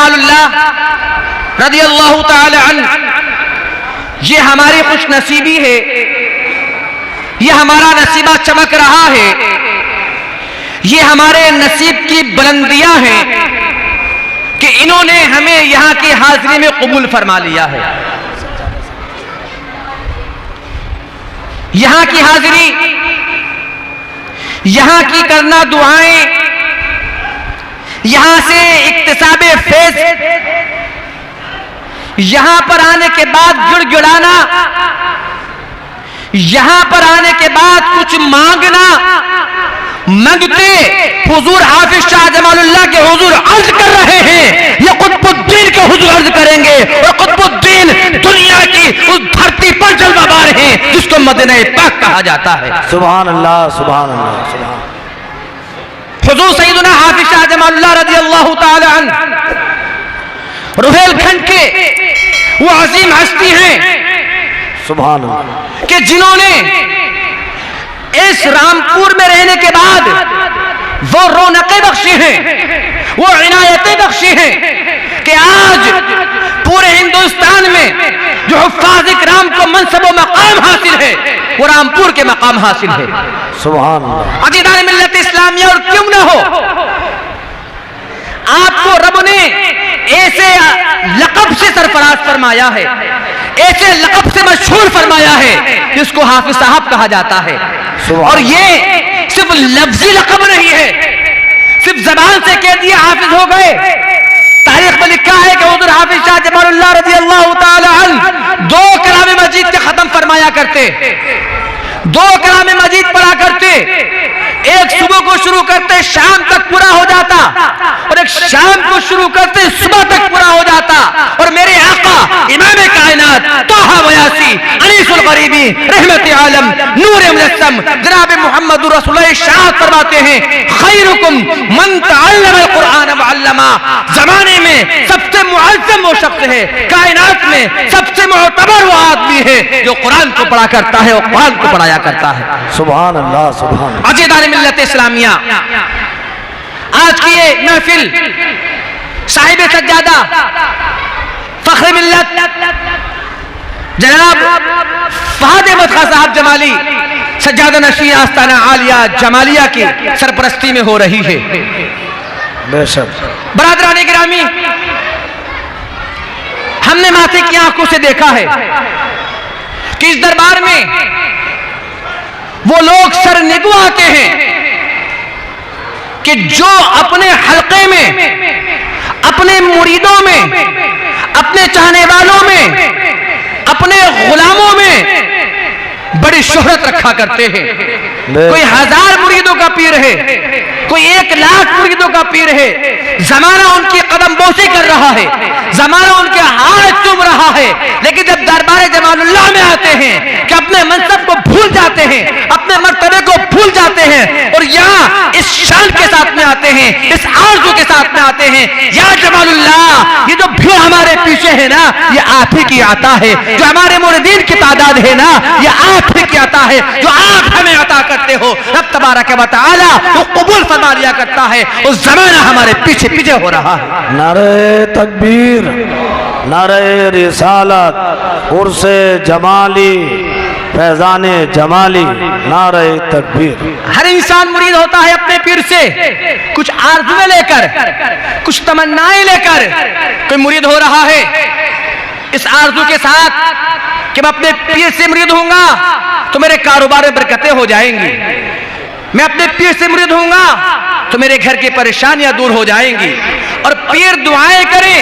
जमालुल्लाह रदियल्लाहु ताला अन्हु, ये हमारी खुश नसीबी है, ये हमारा नसीबा चमक रहा है, ये हमारे नसीब की बुलंदियां हैं कि इन्होंने हमें यहां की हाजिरी में कबूल फरमा लिया है। यहां की हाजिरी, यहां की करना दुआएं, यहां से इक्तिसाबे फैज़, यहां पर आने के बाद गिड़गिड़ाना, यहां पर आने के बाद कुछ मांगना, मंगते हुजूर हाफिज शाह जमालुल्लाह के हुजूर अर्ज कर रहे हैं, ये कुतुबुद्दीन के हुजूर अर्ज करेंगे और कुतुबुद्दीन दुनिया की उस धरती पर जलवाबार हैं जिसको मदीना पाक कहा जाता है। सुभान अल्लाह, सुभान अल्लाह, सुभान। हुजूर सैयदना हाफिज शाह जमालुल्लाह रज़ियल्लाहु ताला अन्हु रुहेलखंड के वो अजीम हस्ती हैं, सुभान अल्लाह, कि जिन्होंने इस रामपुर में रहने के बाद वो रौनकें बख्शी हैं, वो इनायतें बख्शी हैं कि आज पूरे हिंदुस्तान में जो हुफ्फाज़ इकराम को मनसब व मकाम हासिल है वो रामपुर के मकाम हासिल है। सुभान अल्लाह। अक़ीदा मिल्लत इस्लामिया और क्यों ना हो, आपको रब ने ऐसे लक़ब से सरफराज फरमाया है, ऐसे लक़ब से मशहूर फरमाया है जिसको हाफिज साहब कहा जाता है। और ये सिर्फ लफ्जी लक़ब नहीं है, सिर्फ जबान से कह दिया हाफिज हो गए। तारीख में लिखा है कि हुज़ूर हाफिज शाह जमालुल्लाह रज़ियल्लाहु ताला अन्हु 2 कलाम मजीद के खत्म फरमाया करते, 2 कलाम मजीद पढ़ा करते। एक सुबह को शुरू करते शाम तक पूरा हो जाता, और एक शाम को शुरू करते सुबह तक पूरा हो जाता। और मेरे आका इमाम कायनात ताहा व यासीन अनीसुल गरीबी रहमत आलम नूर मुजस्सम जनाब मोहम्मद रसूलुल्लाह इरशाद फरमाते हैं, खैरुकुम मन तअल्लम अल-कुरान व अल्लमा। जमाने में सबसे मुअज़्ज़म वो शख्स है, कायनात में सबसे मुअतबर वो आदमी है जो कुरान को पढ़ा करता है और कुरान को पढ़ाया करता है। सुभान अल्लाह, सुभान। अक़ीदा मिल्लत इस्लामिया, आज की ये महफिल साहिब सज्जादा फख्र मिल्लत जनाब फहद अहमद खां साहब जमाली सज्जादा नशीं आस्ताना आलिया जमालिया की सरपरस्ती में हो रही है। बेशक। बरादरान गिरामी, हमने माथे की आंखों से देखा है कि इस दरबार में वो लोग सरनिगू आते हैं कि जो अपने हल्के में, अपने मुरीदों में, अपने चाहने वालों में, अपने गुलामों में बड़ी शोहरत रखा करते हैं। कोई 1000 मुरीदों का पीर है, कोई 1 लाख मुरीदों का पीर है। जमाना उनकी कदम बोसी कर रहा है, जमाना उनके हाथ चूम रहा है, लेकिन जब दरबार जमालुल्लाह में आते हैं कि अपने मनसब को भूल जाते हैं, अपने मर्तबे को भूल जाते हैं और यहाँ इस शान के साथ में आते हैं, इस आरज़ू के साथ में आते हैं, या जमालुल्लाह ये जो भीड़ हमारे पीछे है ना, ये आप ही की आता है। जो हमारे मुरीदीन की तादाद है ना, ये आप ही की आता है। जो आप हमें अता करते हो रब तबारक व तआला वो कबूल फरमा लिया करता है। उस जमाना हमारे पीछे पीछे हो रहा है। नारे तकबीर, नारे रिसालत, उर्से जमाली, फैजाने जमाली, नारे तकबीर। हर इंसान मुरीद होता है अपने पीर से कुछ आरज़ुएं लेकर, कुछ तमन्नाएं लेकर। कोई मुरीद हो रहा है इस आरज़ू के साथ कि मैं अपने पीर से मुरीद होऊंगा तो मेरे कारोबार में बरकतें हो जाएंगी, मैं अपने पीर से मुरीद होऊंगा तो मेरे घर की परेशानियां दूर हो जाएंगी। और पीर दुआएं करे,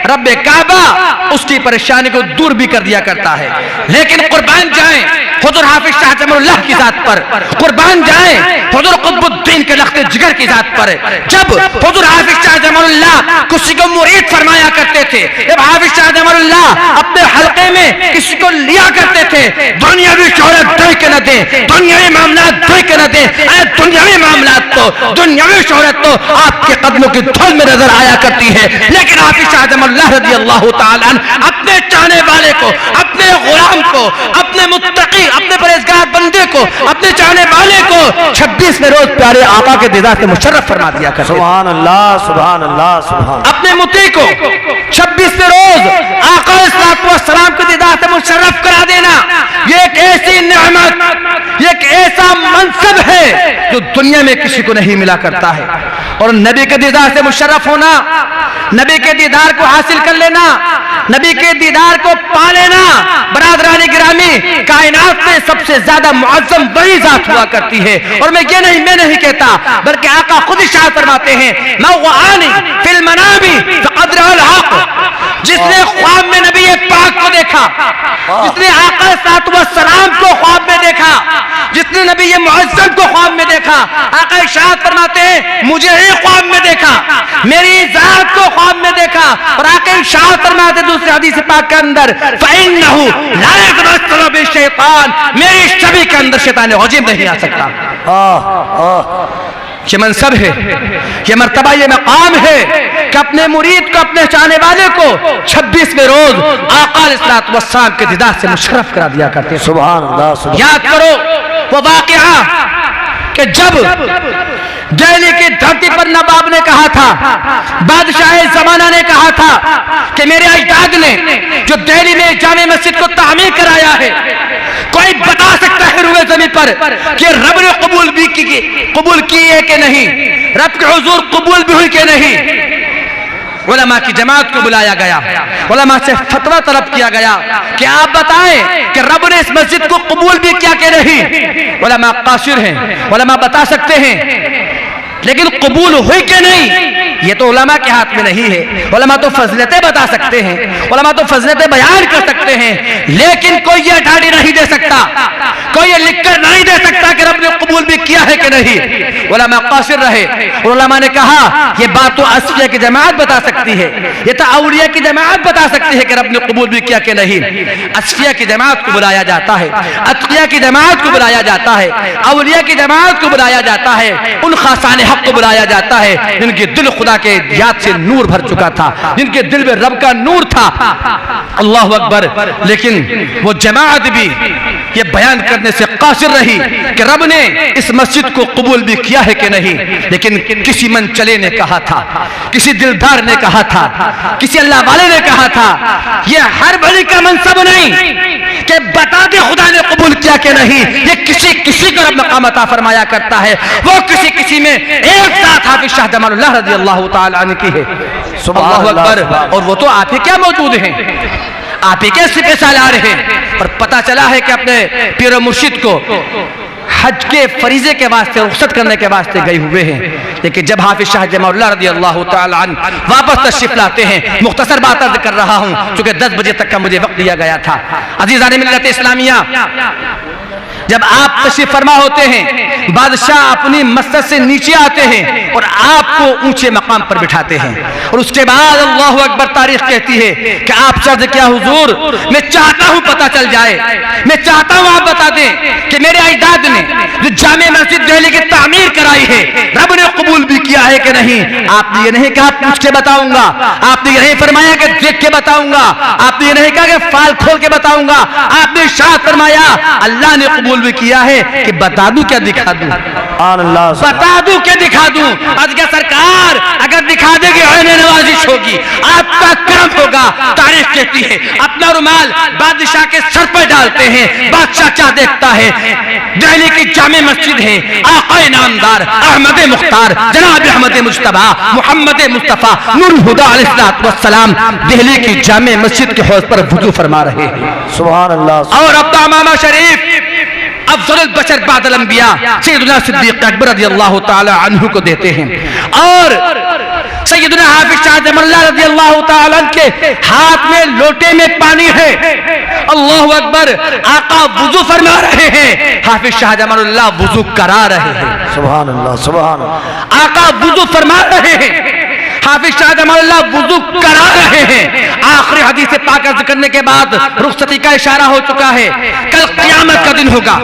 रब्बे काबा उसकी परेशानी को दूर भी कर दिया करता है। लेकिन कुर्बान जाएं हुजूर हाफिज शाह जमालुल्लाह की जात पर, कुर्बान जाएं हुजूर कुतुबुद्दीन के लख्ते जिगर की जात पर। जब हुजूर हाफिज शाह जमालुल्लाह किसी को मुरीद फरमाया करते थे, जब हाफिज शाह जमालुल्लाह अपने हल्के में किसी को लिया करते थे, दुनियावी शोहरत दे के न दे, दुनियावी मामला दे के न दे, दुनियावी मामला तो, दुनियावी शोहरत तो आपके कदमों की धूल में नजर आया करती है। लेकिन हाफिज शाह जमालुल्लाह रज़ियल्लाहु ताला अन्हु अपने चाहने वाले को, अपने गुलाम को, अपने मुत्तकी, अपने परहेज़गार बंदे को, अपने चाहने वाले को 26 में रोज प्यारे आका के दीदार से मुशर्रफ फरमा दिया करते। सुभान अल्लाह, सुभान अल्लाह, सुभान। अपने मुती को 26वें रोज आका अलैहिस्सलाम के दीदार से मुशर्रफ करा देना, ये एक ऐसी नेमत, ये एक ऐसा मनसब है जो दुनिया में किसी को नहीं मिला करता है। और नबी के दीदार से मुशर्रफ होना, नबी के दीदार को हासिल कर लेना, नबी के दीदार को पा लेना, बरादरानी गिरामी, कायनात में सबसे ज्यादा मुअज़्ज़म वही जात हुआ करती है। और मैं नहीं कहता, बल्कि आका खुद इरशाद फरमाते हैं, मौआनी फिल मनामी फ़क़द रअल हक़, जिसने ख्वाब में नबी पाक को देखा, जिसने आका सलाम को ख्वाब में देखा, जिसने नबी मुअज़्ज़म को ख्वाब में देखा, आका इरशाद फरमाते हैं मुझे ही ख्वाब में देखा, मेरी जात को ख्वाब में देखा। और आका इरशाद फरमाते दूसरे हदीस पाक के अंदर, फ़इन्नहु ला यतमस्सलु बिशैतान, मेरी छवि के अंदर शैतान रजीम नहीं आ सकता। ये मनसब है, ये मर्तबा, ये मकाम है कि अपने मुरीद को, अपने चाहने वाले को 26वें रोज आका अलैहिस्सलाम के दीदार से मुशर्रफ करा दिया करते हैं। सुभान अल्लाह। याद करो वो वाक़या कि जब दिल्ली की धरती पर नवाब ने कहा था, बादशाह जमाना ने कहा था कि मेरे अजदाद ने जो दिल्ली में जामे मस्जिद को तामीर कराया है, कोई बता सकता है रुए ज़मीन पर कि रब ने कबूल की है कि नहीं, रब के हुजूर कबूल भी हुई कि नहीं। उलमा की जमात को बुलाया गया, उलमा से फतवा तलब किया गया कि आप बताएं कि रब ने इस मस्जिद को कबूल भी किया कि नहीं। उलमा कासिर हैं, उलमा बता सकते हैं, लेकिन कबूल हुई कि नहीं ये तो उलमा के हाथ में नहीं है। उलमा तो फजलतें बता सकते हैं, उलमा तो फजलतें बयान कर सकते हैं, लेकिन कोई ये ठाड़ी नहीं दे सकता, कोई ये लिखकर नहीं दे सकता कि रब ने कबूल भी किया है कि नहीं। उलमा कासिर रहे, उलमा ने कहा ये बात तो अस्फिया की जमात बता सकती है, ये तो औलिया की जमात बता सकती है कि रब ने कबूल भी किया कि नहीं। अस्फिया की जमात को बुलाया जाता है, अतकिया की जमात को बुलाया जाता है, औलिया की जमात को बुलाया जाता है, उन खासाने हक को बुलाया जाता है जिनके दिल खुदा के याद से नूर भर चुका था, जिनके दिल में रब का नूर था। अल्लाह अकबर। लेकिन वो जमात भी ये बयान करने से कासिर रही कि रब ने इस मस्जिद को कबूल भी किया है कि नहीं। लेकिन किसी मन चले ने कहा था, किसी दिलदार ने कहा था, किसी अल्लाह वाले ने कहा था, ये हर भली का मनसब नहीं कि बता दे खुदा ने कबूल किया कि नहीं। ये किसी किसी को रब मकाम अता फरमाया करता है, वो किसी किसी में एक साथ हाफिज शाह जमालुल्लाह रज़ियल्लाहु ताला अन्हु की है। अल्लाहु अकबर। और वो तो आप ही क्या मौजूद हैं, आप ही के सिपे सालार हैं। और पता चला है कि अपने पीर मुर्शिद को हज के फरीजे के वास्ते रुखसत करने के वास्ते गए हुए हैं, लेकिन जब हाफिज शाह जमालुल्लाह रज़ियल्लाहु ताला अन्हु वापस तशरीफ लाते हैं, मुख्तसर बात अर्ज कर रहा हूं क्योंकि 10 बजे तक का मुझे वक्त दिया गया था। अज़ीज़ान मिल्लत इस्लामिया, जब आप तशरीफ फरमा होते हैं, बादशाह अपनी मस्जिद से नीचे आते हैं और आपको ऊंचे मकाम पर बिठाते हैं, और उसके बाद अल्लाहु अकबर तारीख कहती है कि आप शर्त क्या हुजूर, मैं चाहता हूं पता चल जाए, मैं चाहता हूं आप बता दें कि मेरे अजदाद ने जो जामे मस्जिद दिल्ली की तामीर कराई है, रब ने कबूल भी किया है कि नहीं। आपने ये नहीं कहा पूछ के बताऊंगा, आपने ये नहीं फरमाया कि देख के बताऊंगा, आपने ये नहीं कहा कि फाल खोल के बताऊंगा, आपने इरशाद फरमाया अल्लाह ने कबूल भी किया है कि बता दूं क्या दिखा दूं, बता दूं क्या दिखा दूं। आज क्या सरकार अगर दिखा देगी नवाजिश होगी, आपका करम होगा। तारीफ कहती है अपना रुमाल बादशाह के सर पर डालते हैं, बादशाह क्या देखता है, दिल्ली की जामे मस्जिद है, आका नामदार अहमद मुख्तार जनाब अहमद मुज्तबा मोहम्मद मुस्तफा नूरुल हुदा अलैहिस्सलाम दिल्ली की जामे मस्जिद के हौज पर वुजू फरमा रहे हैं। सुभान अल्लाह। और अपना इमाम शरीफ अफज़लुल बशर बादल अंबिया सैयदुना सिद्दीक़ अकबर रज़ियल्लाहु ताला अन्हु को देते हैं, और सैयदुना हाफिज शाह जमालुल्लाह रज़ियल्लाहु ताला अन्हु के हाथ में लोटे में पानी है। अल्लाहु अकबर। आका वुजू फरमा रहे हैं, हाफिज शाह जमालुल्लाह वुजू करा रहे हैं। सुभान अल्लाह, सुभान अल्लाह। आका वुजू फरमा रहे हैं, हाफिज शाह जमालुल्लाह वुजू करा रहे हैं। आखिरी हदीस पाक अर्ज करने के बाद रुखसती का इशारा हो चुका है, कल क़यामत का दिन होगा।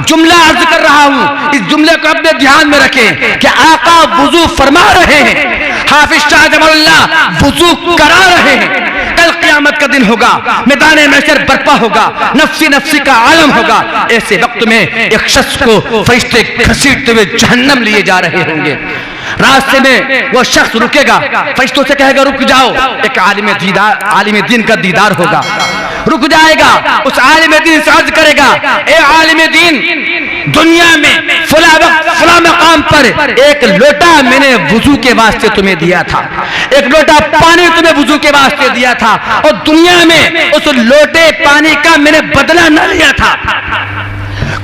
जुमला अर्ज कर रहा हूं, इस जुमले को अपने ध्यान में रखें कि आका वुजू फरमा रहे हैं, हाफिज शाह जमालुल्लाह वुजू करा रहे हैं। कल क़यामत का दिन होगा, मैदान महशर बर्पा होगा, नफ्सी नफ्सी का आलम होगा। ऐसे वक्त में एक शख्स को फरिश्ते घसीटते हुए जहन्नम लिए जा रहे होंगे। रास्ते में वो शख्स रुकेगा, फरिश्तों से कहेगा रुक जाओ, एक आलिम दीन का दीदार होगा, रुक जाएगा। उस आलिम दीन से अर्ज करेगा, ए आलिम दीन, दुनिया में फला वक्त फला मकाम पर एक लोटा मैंने वुजू के वास्ते तुम्हें दिया था, एक लोटा पानी तुम्हें वुजू के वास्ते दिया था, और दुनिया में उस लोटे पानी का मैंने बदला न लिया था,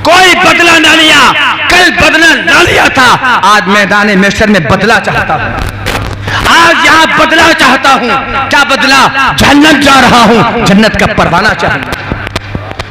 कोई बदला ना लिया, कल बदला ना लिया था, आज मैदान महशर में बदला चाहता हूं, आज यहां बदला चाहता हूं। क्या बदला? जहन्नम जा रहा हूं, जन्नत का परवाना चाहिए।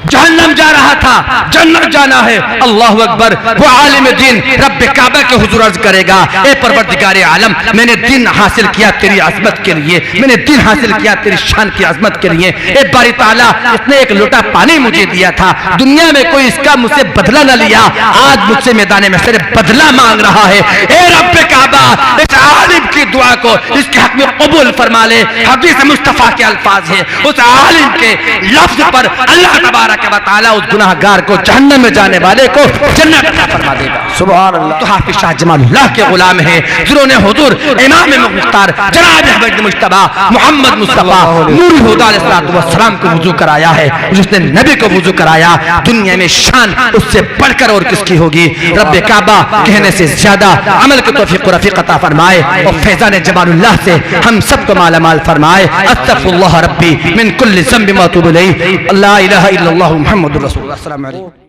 जहन्नम जा रहा था, जन्नत जाना है। अल्लाहु अकबर। वो आलिम दीन रब काबा के हुजूर अर्ज करेगा, ए परवरदिगार आलम, मैंने दिन हासिल किया तेरी अजमत के लिए, मैंने दिन हासिल किया तेरी शान की अजमत के लिए। ए बारी ताला, इसने एक लोटा पानी मुझे दिया था, दुनिया में कोई इसका मुझसे बदला न लिया, आज मुझसे मैदान में से बदला मांग रहा है। ए रब काबा, इस आलिम की दुआ को इसके हक में कबूल फरमा ले। हदीस मुस्तफा के अल्फाज है, उस आलिम के लफ्ज पर अल्लाह तबारक व तआला उस गुनाहगार को जहन्नम में जाने वाले को जन्नत अता फरमा देगा। सुभान अल्लाह। तो हाफिज शाह जमालुल्लाह के गुलाम हैं, जिन्होंने हुजूर इमाम मुख्तार जनाब अहमद मुज्तबा मोहम्मद मुस्तफा नूरुल हुदा अलैहि सलाम को वुजू कराया है, जिसने नबी को वुजू कराया। दुनिया में शान उससे बढ़कर और किसकी होगी? रब्बे काबा कहने से ज्यादा अमल की तौफीक और रफीक अता फरमाए, और फैजान जमालुल्लाह से हम सबको मालामाल फरमाए। अस्तगफिरुल्लाह रब्बी मिन कुल्ली ज़ंबि व अतूबु इलैहि। ला इलाहा इल्लल्लाह मुहम्मदुर रसूलुल्लाह। अस्सलामु अलैकुम।